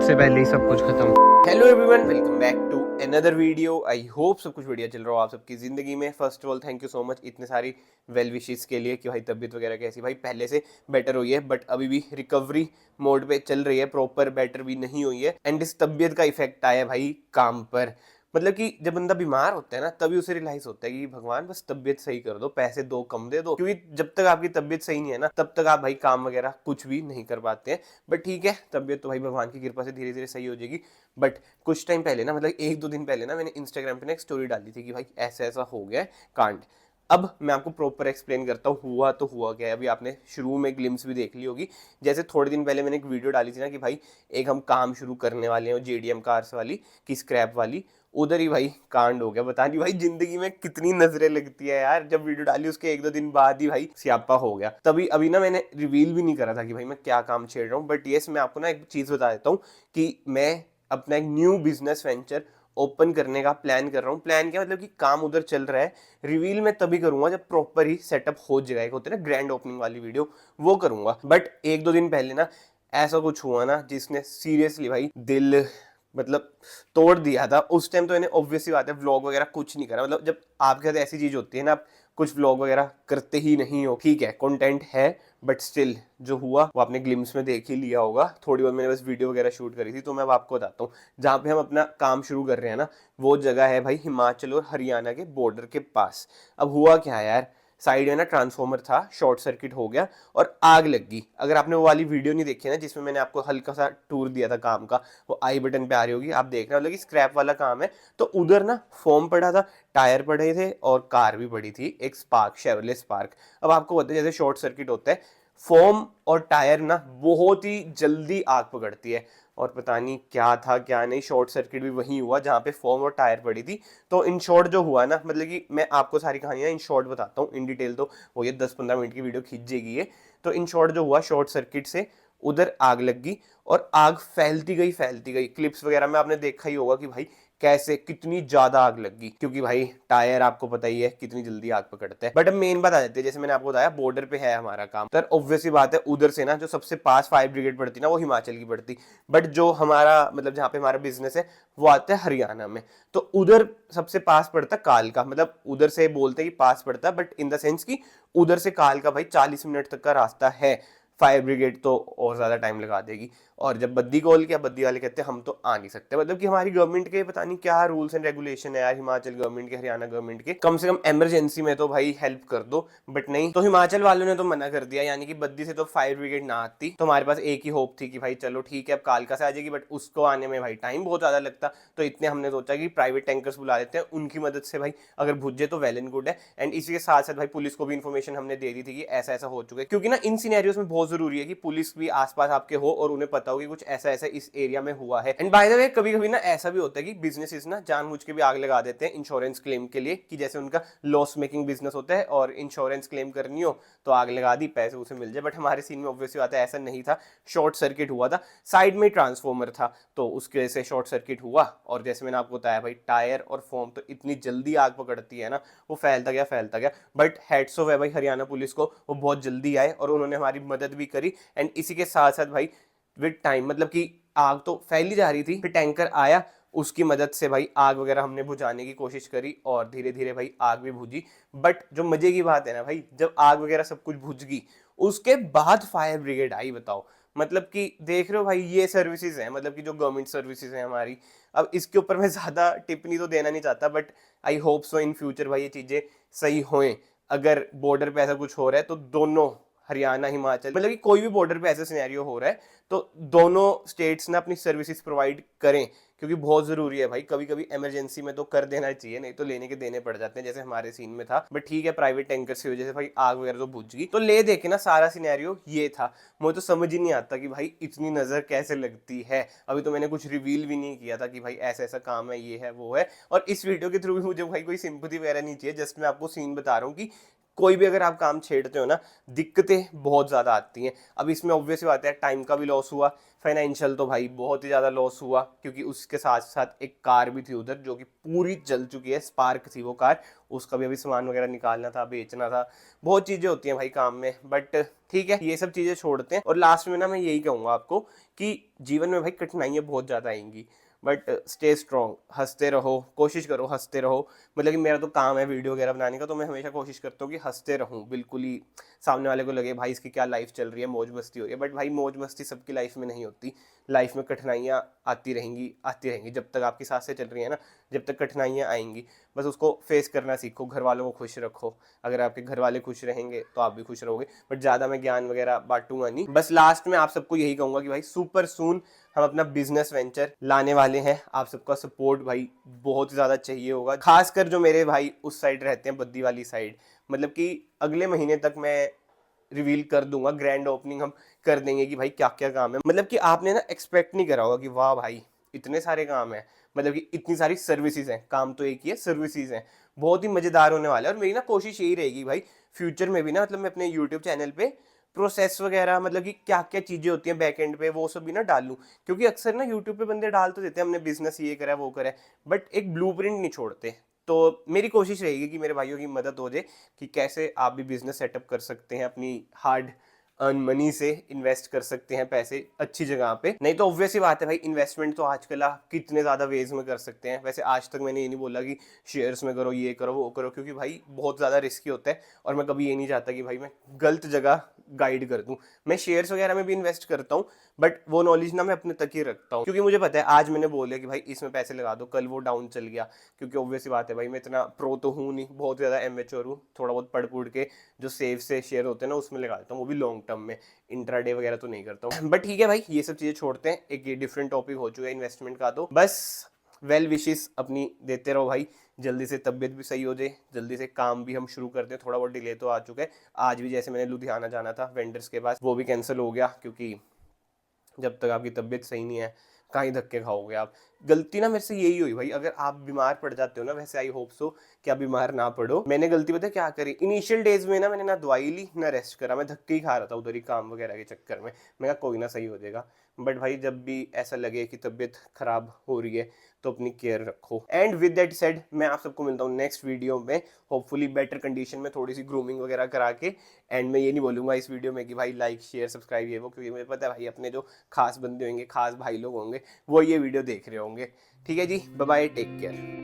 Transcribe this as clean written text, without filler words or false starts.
सबसे पहले ही सब कुछ खत्म। Hello everyone, welcome back to another video. I hope सब कुछ बढ़िया चल रहा हो आप सबकी ज़िंदगी में। First of all thank you so much इतने सारी वेल विशेस के लिए कि भाई तबीयत वगैरह कैसी। भाई पहले से बेटर हुई है बट अभी भी रिकवरी मोड पे चल रही है, प्रॉपर बेटर भी नहीं हुई है। एंड इस तबीयत का इफेक्ट आया है भाई काम पर। मतलब कि जब बंदा बीमार होता है ना तभी उसे रियलाइज होता है कि भगवान बस तबीयत सही कर दो, पैसे दो कम दे दो, क्योंकि जब तक आपकी तबीयत सही नहीं है ना तब तक आप भाई काम वगैरह कुछ भी नहीं कर पाते हैं। बट ठीक है, तबीयत तो भाई भगवान की कृपा से धीरे धीरे सही हो जाएगी। बट कुछ टाइम पहले ना, मतलब एक दो दिन पहले ना, मैंने इंस्टाग्राम पे ना एक स्टोरी डाली थी कि भाई ऐसा ऐसा हो गया है कांड। अब मैं आपको प्रॉपर एक्सप्लेन करता हूँ हुआ तो हुआ क्या है। अभी आपने शुरू में ग्लिम्स भी देख ली होगी। जैसे थोड़े दिन पहले मैंने एक वीडियो डाली थी ना कि भाई एक हम काम शुरू करने वाले हैं जेडीएम कार्स वाली की स्क्रैप वाली, उधर ही भाई कांड हो गया। बता नहीं भाई जिंदगी में कितनी नजरें लगती है यार। जब वीडियो डाली उसके एक दो दिन बाद ही भाई स्यापा हो गया। तभी अभी ना मैंने रिवील भी नहीं करा था कि भाई मैं क्या काम छेड़ रहा हूँ। बट येस, मैं आपको ना एक चीज बता देता हूँ कि मैं अपना एक न्यू बिजनेस वेंचर ओपन करने का प्लान कर रहा हूँ। प्लान क्या, मतलब कि काम उधर चल रहा है। रिवील मैं तभी करूंगा जब प्रॉपर ही सेटअप हो जाएगा। एक होती है ना ग्रैंड ओपनिंग वाली वीडियो, वो करूंगा। बट एक दो दिन पहले ना ऐसा कुछ हुआ ना जिसने सीरियसली भाई दिल मतलब तोड़ दिया था। उस टाइम तो मैंने ऑब्वियसली बात है व्लॉग वगैरह कुछ नहीं करा। मतलब जब आपके साथ ऐसी चीज होती है ना, आप कुछ व्लॉग वगैरह करते ही नहीं हो, ठीक है कंटेंट है बट स्टिल जो हुआ वो आपने ग्लिम्स में देख ही लिया होगा। थोड़ी बहुत मैंने बस वीडियो वगैरह शूट करी थी। तो मैं अब आपको बताता हूँ जहाँ पे हम अपना काम शुरू कर रहे हैं ना, वो जगह है भाई हिमाचल और हरियाणा के बॉर्डर के पास। अब हुआ क्या है यार, साइड में ना ट्रांसफॉर्मर था, शॉर्ट सर्किट हो गया और आग लग गई। अगर आपने वो वाली वीडियो नहीं देखी ना जिसमें मैंने आपको हल्का सा टूर दिया था काम का, वो आई बटन पे आ रही होगी, आप देखना। मतलब कि स्क्रैप वाला काम है। तो उधर ना फोम पड़ा था, टायर पड़े थे और कार भी पड़ी थी, एक स्पार्क, शेवरले स्पार्क। अब आपको पता है जैसे शॉर्ट सर्किट होता है, फोम और टायर ना बहुत ही जल्दी आग पकड़ती है। और पता नहीं क्या था क्या नहीं, शॉर्ट सर्किट भी वहीं हुआ जहाँ पे फोम और टायर पड़ी थी। तो इन शॉर्ट जो हुआ ना, मतलब कि मैं आपको सारी कहानियां इन शॉर्ट बताता हूँ, इन डिटेल तो वो ये 10-15 मिनट की वीडियो खींच जाएगी ये। तो इन शॉर्ट जो हुआ, शॉर्ट सर्किट से उधर आग लग गई और आग फैलती गई। क्लिप्स वगैरह में आपने देखा ही होगा कि भाई कैसे कितनी ज्यादा आग लग गई, क्योंकि भाई टायर आपको पता ही है कितनी जल्दी आग पकड़ता है। बट अब मेन बात आ जाती है, जैसे मैंने आपको बताया बॉर्डर पे है हमारा काम, तो ऑब्वियसली बात है उधर से ना जो सबसे पास फायर ब्रिगेड पड़ती ना वो हिमाचल की पड़ती। बट जो हमारा मतलब जहाँ पे हमारा बिजनेस है वो आता है हरियाणा में। तो उधर सबसे पास पड़ता कालका, मतलब उधर से बोलते हैं कि पास पड़ता, बट इन द सेंस कि उधर से कालका भाई 40 मिनट तक का रास्ता है। फायर ब्रिगेड तो और ज्यादा टाइम लगा देगी। और जब बद्दी कॉल किया, बद्दी वाले कहते हैं हम तो आ नहीं सकते। मतलब कि हमारी गवर्नमेंट के पता नहीं क्या रूल्स एंड रेगुलेशन है यार, हिमाचल गवर्नमेंट के, हरियाणा गवर्नमेंट के, कम से कम इमरजेंसी में तो भाई हेल्प कर दो। बट नहीं, तो हिमाचल वालों ने तो मना कर दिया। यानी कि बद्दी से तो फायर ब्रिगेड ना आती, तो हमारे पास एक ही होप थी कि भाई चलो ठीक है अब कालका से आ जाएगी। बट उसको आने में भाई टाइम बहुत ज्यादा लगता। तो इतने हमने सोचा कि प्राइवेट टैंकर्स बुला लेते हैं, उनकी मदद से भाई अगर बुझे तो वेल एंड गुड है। एंड इसी के साथ साथ भाई पुलिस को भी इन्फॉर्मेशन हमने दे दी थी कि ऐसा ऐसा हो चुका है, क्योंकि ना इन सिनेरियोस में बहुत जरूरी है कि पुलिस भी आसपास आपके हो और उन्हें पता हो कि कुछ ऐसा ऐसा इस एरिया में हुआ है। एंड बाय द वे कभी कभी ना ऐसा भी होता है कि बिजनेसेस ना जानबूझ के भी आग लगा देते हैं इंश्योरेंस क्लेम के लिए, कि जैसे उनका लॉस मेकिंग बिजनेस होता है और इंश्योरेंस क्लेम करनी हो तो आग लगा दी, पैसे उसे मिल जाए। बट हमारे सीन में ऑब्वियसली बात है ऐसा नहीं था। शॉर्ट सर्किट हुआ था, साइड में ट्रांसफॉर्मर था तो उसकी वजह से शॉर्ट सर्किट हुआ। और जैसे मैंने आपको बताया भाई टायर और फोम तो इतनी जल्दी आग पकड़ती है ना, वो फैलता गया। बट हेड्स ऑफ है भाई हरियाणा पुलिस को, वो बहुत जल्दी आए और उन्होंने हमारी मदद भी करी। एंड इसी के साथ साथ भाई विद टाइम, मतलब कि आग तो फैली जा रही थी, फिर टैंकर आया, उसकी मदद से भाई आग वगैरह हमने बुझाने की कोशिश करी और धीरे धीरे भाई आग भी बुझी। बट जो मजे की बात है ना भाई, जब आग वगैरह सब कुछ बुझ गई उसके बाद फायर ब्रिगेड आई, बताओ। मतलब कि देख रहे हो भाई, ये सर्विसेज हैं, मतलब कि जो गवर्नमेंट सर्विसेज हैं हमारी। अब इसके ऊपर मैं ज्यादा टिप्पणी तो देना नहीं चाहता, but I hope so in future भाई ये चीजें सही होएं। अगर बॉर्डर पे ऐसा कुछ हो रहा है तो दोनों हरियाणा हिमाचल, मतलब कि कोई भी बॉर्डर पे ऐसा सिनेरियो हो रहा है तो दोनों स्टेट्स ना अपनी सर्विसेज प्रोवाइड करें, क्योंकि बहुत जरूरी है भाई। कभी कभी इमरजेंसी में तो कर देना चाहिए, नहीं तो लेने के देने पड़ जाते हैं, जैसे हमारे सीन में था। बट ठीक है, प्राइवेट टैंकर की वजह से भाई आग वगैरह तो बुझ गई। तो ले देखे ना सारा सिनेरियो ये था। मुझे तो समझ ही नहीं आता कि भाई इतनी नजर कैसे लगती है। अभी तो मैंने कुछ रिवील भी नहीं किया था कि भाई ऐसा ऐसा काम है, ये है वो है। और इस वीडियो के थ्रू भी मुझे भाई कोई सिंपैथी वगैरह नहीं चाहिए, जस्ट मैं आपको सीन बता रहा हूँ कि कोई भी अगर आप काम छेड़ते हो ना, दिक्कतें बहुत ज़्यादा आती हैं। अब इसमें ऑब्वियस बात है, टाइम का भी लॉस हुआ, फाइनेंशियल तो भाई बहुत ही ज़्यादा लॉस हुआ, क्योंकि उसके साथ साथ एक कार भी थी उधर जो कि पूरी जल चुकी है, स्पार्क थी वो कार, उसका भी अभी सामान वगैरह निकालना था, बेचना था, बहुत चीज़ें होती हैं भाई काम में। बट ठीक है, ये सब चीज़ें छोड़ते हैं। और लास्ट में ना मैं यही कहूँगा आपको कि जीवन में भाई कठिनाइयाँ बहुत ज़्यादा आएंगी, बट स्टे स्ट्रॉन्ग, हंसते रहो, कोशिश करो हंसते रहो। मतलब कि मेरा तो काम है वीडियो वगैरह बनाने का, तो मैं हमेशा कोशिश करता हूँ कि हंसते रहूँ, बिल्कुल ही सामने वाले को लगे भाई इसकी क्या लाइफ चल रही है, मौज मस्ती हो रही है। बट भाई मौज मस्ती सबकी लाइफ में नहीं होती, लाइफ में कठिनाइयाँ आती रहेंगी, जब तक आपकी सांसें चल रही है ना, जब तक कठिनाइयाँ आएंगी। बस उसको फेस करना सीखो, घर वालों को खुश रखो, अगर आपके घर वाले खुश रहेंगे तो आप भी खुश रहोगे। बट ज़्यादा मैं ज्ञान वगैरह बांटूंगा नहीं, बस लास्ट में आप सबको यही कहूँगा कि भाई सुपर सून हम अपना बिजनेस वेंचर लाने वाले हैं, आप सबका सपोर्ट भाई बहुत ज़्यादा चाहिए होगा, खासकर जो मेरे भाई उस साइड रहते हैं, बद्दी वाली साइड। मतलब कि अगले महीने तक मैं रिवील कर दूंगा, ग्रैंड ओपनिंग हम कर देंगे कि भाई क्या क्या काम है। मतलब कि आपने ना एक्सपेक्ट नहीं करा होगा कि वाह भाई इतने सारे काम है, मतलब कि इतनी सारी सर्विसेज हैं, काम तो एक ही है, सर्विसेज हैं। बहुत ही मज़ेदार होने वाला है। और मेरी ना कोशिश यही रहेगी भाई फ्यूचर में भी ना, मतलब मैं अपने यूट्यूब चैनल पे प्रोसेस वगैरह, मतलब कि क्या क्या चीज़ें होती हैं बैक एंड पे, वो सब भी ना डालूं। क्योंकि अक्सर ना यूट्यूब पे बंदे डाल तो देते हैं हमने बिजनेस ये करा है वो करा है, बट एक ब्लूप्रिंट नहीं छोड़ते। तो मेरी कोशिश रहेगी कि मेरे भाइयों की मदद हो जाए कि कैसे आप भी बिजनेस सेटअप कर सकते हैं, अपनी हार्ड अर्न मनी से इन्वेस्ट कर सकते हैं पैसे अच्छी जगह पे। नहीं तो ऑब्वियस ही बात है भाई, इन्वेस्टमेंट तो आजकल आप कितने ज़्यादा वेज में कर सकते हैं। वैसे आज तक मैंने ये नहीं बोला कि शेयर्स में करो, ये करो, वो करो, क्योंकि भाई बहुत ज़्यादा रिस्की होता है, और मैं कभी ये नहीं चाहता कि भाई मैं गलत जगह गाइड कर दूं। मैं शेयर्स वगैरह में भी इन्वेस्ट करता हूँ, बट वो नॉलेज ना मैं अपने तक ही रखता हूँ, क्योंकि मुझे पता है आज मैंने बोला कि भाई इसमें पैसे लगा दो, कल वो डाउन चल गया। क्योंकि ऑब्वियस ही बात है भाई, मैं इतना प्रो तो हूँ नहीं, बहुत ज़्यादा एमेच्योर हूँ, थोड़ा बहुत पढ़ पुढ़ के जो सेव से शेयर होते हैं ना उसमें लगा देता हूँ, वो भी लॉन्ग टर्म में, इंट्राडे वगैरह तो नहीं करता हूँ। बट ठीक है भाई, ये सब चीज़ें छोड़ते हैं, एक ये डिफरेंट टॉपिक हो चुका है इन्वेस्टमेंट का। तो बस वेल विशेस अपनी देते रहो भाई, जल्दी से तबीयत भी सही हो जाए, जल्दी से काम भी हम शुरू कर दें। थोड़ा बहुत डिले तो आ चुका है, आज भी जैसे मैंने लुधियाना जाना था वेंडर्स के पास, वो भी कैंसिल हो गया, क्योंकि जब तक आपकी तबीयत सही नहीं है कहीं धक्के खाओगे आप। गलती ना मेरे से यही हुई भाई, अगर आप बीमार पड़ जाते हो ना, वैसे आई होप सो कि आप बीमार ना पड़ो। मैंने गलती पता है क्या करी, इनिशियल डेज में ना मैंने ना दवाई ली ना रेस्ट करा, मैं धक्के ही खा रहा था उधर ही काम वगैरह के चक्कर में। मैं कहा कोई ना सही हो जाएगा। बट भाई जब भी ऐसा लगे कि तबीयत खराब हो रही है तो अपनी केयर रखो। एंड विद दैट सेड, मैं आप सबको मिलता हूँ नेक्स्ट वीडियो में, होपफुली बेटर कंडीशन में, थोड़ी सी ग्रूमिंग वगैरह करा के। एंड मैं ये नहीं बोलूँगा इस वीडियो में कि भाई लाइक शेयर सब्सक्राइब ये वो, क्योंकि मुझे पता है भाई अपने जो खास बंदे होंगे, खास भाई लोग होंगे, वो ये वीडियो देख रहे होंगे। ठीक है जी, बाय बाय, टेक केयर।